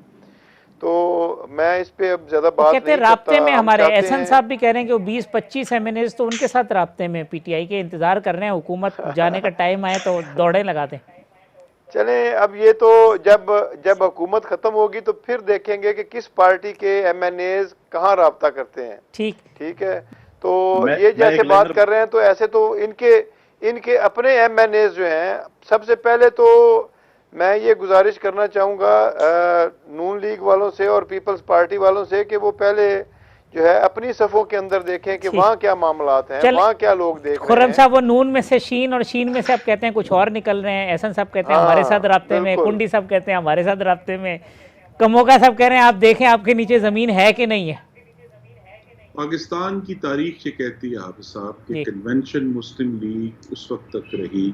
तो मैं इस पे अब ज्यादा बात
कहते हैं
नहीं
राब्ते
करता।
में
हम
हमारे
चाहते
एहसन
हैं,
साहब भी कह रहे हैं कि वो 20-25 एमएनएज तो उनके साथ राब्ते में पीटीआई के इंतजार कर रहे हैं, हुकूमत जाने का टाइम आए तो दौड़े लगा दें।
चलें अब ये तो जब हुकूमत खत्म होगी तो फिर देखेंगे कि किस पार्टी के एमएनएज कहाँ राब्ता करते हैं। ठीक है। तो ये जैसे बात कर रहे हैं, तो ऐसे तो इनके अपने एमएनएज जो हैं, सबसे पहले तो मैं ये गुजारिश करना चाहूँगा नून लीग वालों से और पीपल्स पार्टी वालों से कि वो पहले जो है अपनी सफ़ों के अंदर देखें कि वहाँ क्या मामलात हैं, वहाँ क्या लोग देख रहे
खुर्रम
हैं।
साहब वो नून में से शीन और शीन में से आप कहते हैं कुछ और निकल रहे हैं। एहसन साहब कहते हैं हमारे साथ राब्ते में, कुंडी साहब कहते हैं हमारे साथ राब्ते में, कमोका साहब कह रहे हैं आप देखें आपके नीचे ज़मीन है कि नहीं है।
पाकिस्तान की तारीख ये कहती है हाफिज साहब कि कन्वेंशन मुस्लिम लीग उस वक्त तक रही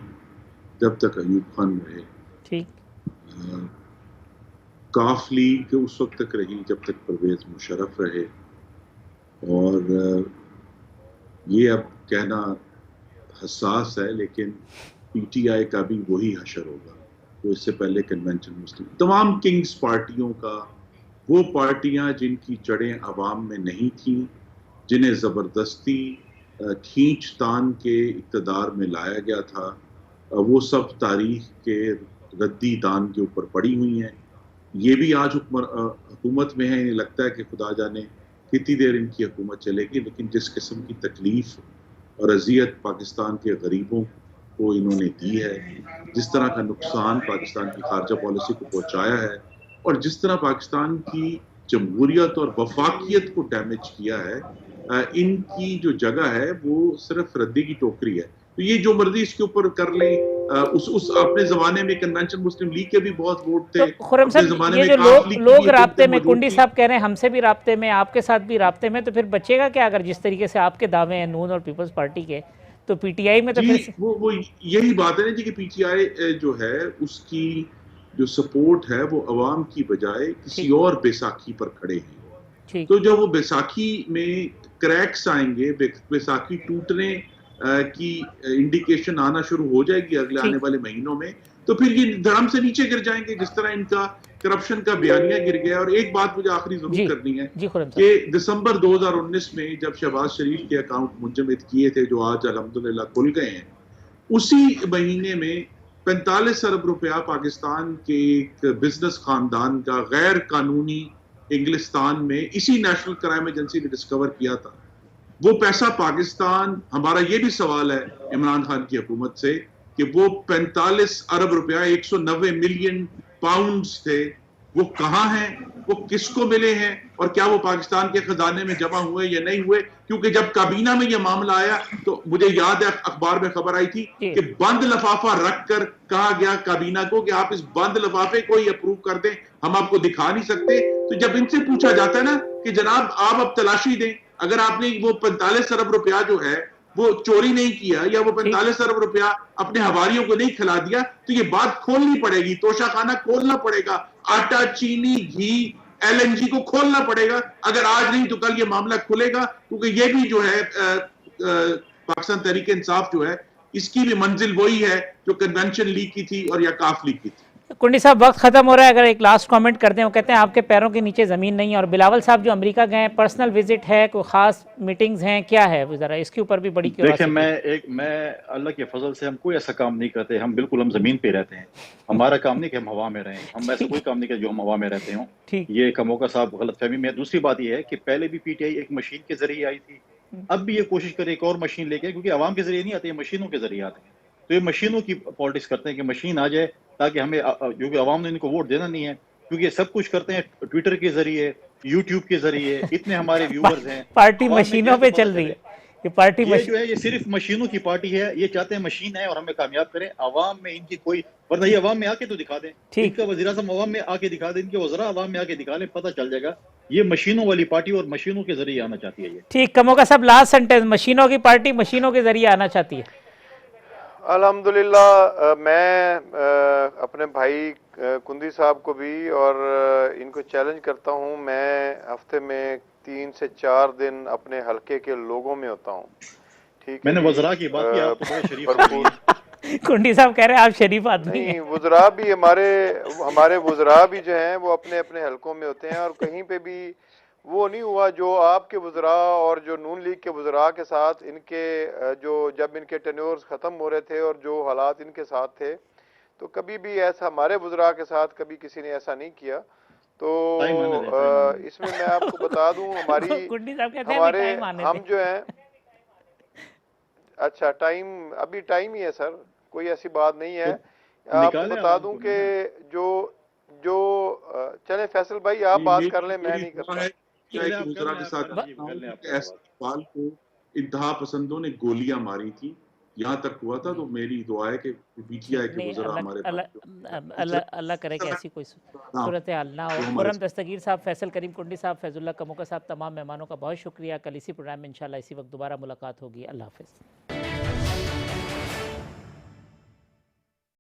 जब तक अयूब खान रहे।
ठीक।
काफ लीग उस वक्त तक रही जब तक परवेज मुशर्रफ रहे। और ये अब कहना हसास है, लेकिन पीटीआई का भी वही हशर होगा। तो इससे पहले कन्वेंशन मुस्लिम, तमाम किंग्स पार्टियों का, वो पार्टियां जिनकी जड़ें अवाम में नहीं थी, जिन्हें ज़बरदस्ती खींच तान के इक़्तिदार में लाया गया था, वो सब तारीख के रद्दी दान के ऊपर पड़ी हुई हैं। ये भी आज हुकूमत में है। इन्हें लगता है कि खुदा जाने कितनी देर इनकी हुकूमत चलेगी, लेकिन जिस किस्म की तकलीफ और अजियत पाकिस्तान के गरीबों को इन्होंने दी है, जिस तरह का नुकसान पाकिस्तान की खारजा पॉलिसी को पहुँचाया है, और जिस तरह पाकिस्तान की जमहूरियत और वफाकियत को डैमेज किया है, इनकी जो जगह है वो सिर्फ रद्दी की टोकरी है। तो ये जो मर्जी इसके ऊपर कर ले। उस अपने जमाने में कन्वेंशन मुस्लिम लीग के भी बहुत वोट थे।
तो खुर्रम साहब ये जो लोग राब्ते में, कुंडी साहब कह रहे हैं हमसे भी राब्ते में, आपके साथ भी राब्ते में, तो फिर बचेगा क्या अगर जिस तरीके से आपके दावे हैं नून और पीपल्स पार्टी के, तो पीटीआई में तो फिर
वो यही बात है ना जी कि पीटीआई जो है उसकी जो सपोर्ट है वो अवाम की बजाय किसी और बैसाखी पर खड़े हैं। तो जब वो बैसाखी में क्रैक्स आएंगे, बैसाखी टूटने की इंडिकेशन आना शुरू हो जाएगी अगले आने वाले महीनों में, तो फिर ये धड़म से नीचे गिर जाएंगे, जिस तरह इनका करप्शन का बयानिया गिर गया। और एक बात मुझे आखिरी जरूर करनी है कि दिसंबर 2019 में जब शहबाज शरीफ के अकाउंट मुंजमद किए थे, जो आज अल्हम्दुलिल्लाह खुल गए हैं, उसी महीने में 45 अरब रुपया पाकिस्तान के एक बिजनेस खानदान का गैर कानूनी इंग्लिस्तान में इसी नेशनल क्राइम एजेंसी ने डिस्कवर किया था। वो पैसा पाकिस्तान, हमारा ये भी सवाल है इमरान खान की हुकूमत से कि वो 45 अरब रुपया 190 मिलियन पाउंड्स थे वो कहाँ हैं, वो किसको मिले हैं और क्या वो पाकिस्तान के खजाने में जमा हुए या नहीं हुए? क्योंकि जब काबीना में ये मामला आया तो मुझे याद है अखबार में खबर आई थी कि बंद लफाफा रखकर कहा गया काबीना को कि आप इस बंद लफाफे को ही अप्रूव कर दें, हम आपको दिखा नहीं सकते। तो जब इनसे पूछा जाता है ना कि जनाब आप अब तलाशी दें, अगर आपने वो 45 अरब रुपया जो है वो चोरी नहीं किया या वो 45 अरब रुपया अपने हवारियों को नहीं खिला दिया, तो ये बात खोलनी पड़ेगी, तोशाखाना खोलना पड़ेगा, आटा, चीनी, घी, एलएनजी को खोलना पड़ेगा। अगर आज नहीं तो कल ये मामला खुलेगा, क्योंकि ये भी जो है पाकिस्तान तहरीक इंसाफ जो है इसकी भी मंजिल वही है जो कन्वेंशन लीग की थी और या काफ लीग की थी।
कुंडी साहब वक्त खत्म हो रहा है, अगर एक लास्ट कमेंट करते हैं। वो कहते हैं आपके पैरों के नीचे ज़मीन नहीं है। और बिलावल साहब जो अमेरिका गए, पर्सनल विजिट है, कोई खास मीटिंग्स हैं, क्या है वो ज़रा इसके ऊपर भी बड़ी
देखिए मैं अल्लाह के फजल से हम कोई ऐसा काम नहीं करते, हम बिल्कुल हम जमीन पे रहते हैं। हमारा काम नहीं कि हम हवा में रहें, हम ऐसा कोई काम नहीं करते जो हम हवा में रहते हों। ये कमोका साहब गलतफहमी में। दूसरी बात ये है कि पहले भी पीटीआई एक मशीन के जरिए आई थी, अब भी ये कोशिश करे एक और मशीन लेके, क्योंकि आवाम के जरिए नहीं आते, मशीनों के जरिए आते हैं। तो ये मशीनों की पॉलिटिक्स करते हैं कि मशीन आ जाए ताकि हमें, क्योंकि आवाम ने इनको वोट देना नहीं है, क्योंकि ये सब कुछ करते हैं ट्विटर के जरिए, यूट्यूब के जरिए, इतने हमारे व्यूअर्स हैं।
पार्टी मशीनों पे चल रही है ये पार्टी।
ये जो है ये सिर्फ मशीनों की पार्टी है, ये चाहते हैं मशीन है और हमें कामयाब करें। आवाम में इनकी कोई, वरना ये आवाम में आके तो दिखा दें, इनका वज़ीर आज़म आवाम में आके दिखा दें, इनके वज़रा आवाम में आके दिखा लें, पता चल जाएगा ये मशीनों वाली पार्टी और मशीनों के जरिए आना चाहती है। ये
ठीक, कमोका साहब लास्ट सेंटेंस, मशीनों की पार्टी मशीनों के जरिए आना चाहती है।
अल्हम्दुलिल्लाह मैं अपने भाई कुंदी साहब को भी और इनको चैलेंज करता हूं, मैं हफ्ते में 3 से 4 दिन अपने हलके के लोगों में होता हूं। ठीक है,
मैंने वज़रा की बात की, आप तो बड़े शरीफ आदमी।
कुंडी साहब कह रहे हैं आप शरीफ आदमी हैं।
नहीं, वज़रा भी हमारे वज़रा भी जो हैं वो अपने अपने हलकों में होते हैं, और कहीं पे भी वो नहीं हुआ जो आपके वज़रा और जो नून लीग के वज़रा के साथ इनके जो जब इनके टेन्योर्स ख़त्म हो रहे थे और जो हालात इनके साथ थे, तो कभी भी ऐसा हमारे वज़रा के साथ कभी किसी ने ऐसा नहीं किया। तो इसमें मैं आपको बता दूं हमारे हम जो हैं, अच्छा अभी टाइम ही है सर, कोई ऐसी बात नहीं है। आपको बता दूं कि जो चले फैसल भाई आप बात कर लें, मैं नहीं करता।
गुजरा के साथ इस्तेमाल को इंतहा पसंदों ने गोलियां मारी थी, यहाँ तक हुआ था। तो मेरी दुआ है कि पीटीआई के वज़रा हमारे
अल्लाह करे कि ऐसी कोई सूरत हाल ना हो। खुर्रम दस्तगीर साहब, फैसल करीम कुंडी साहब, फैजुल्लाह कमोका साहब, तमाम मेहमानों का बहुत शुक्रिया। कल इसी प्रोग्राम में इंशाल्लाह इसी वक्त दोबारा मुलाकात होगी। अल्लाह हाफ़िज़।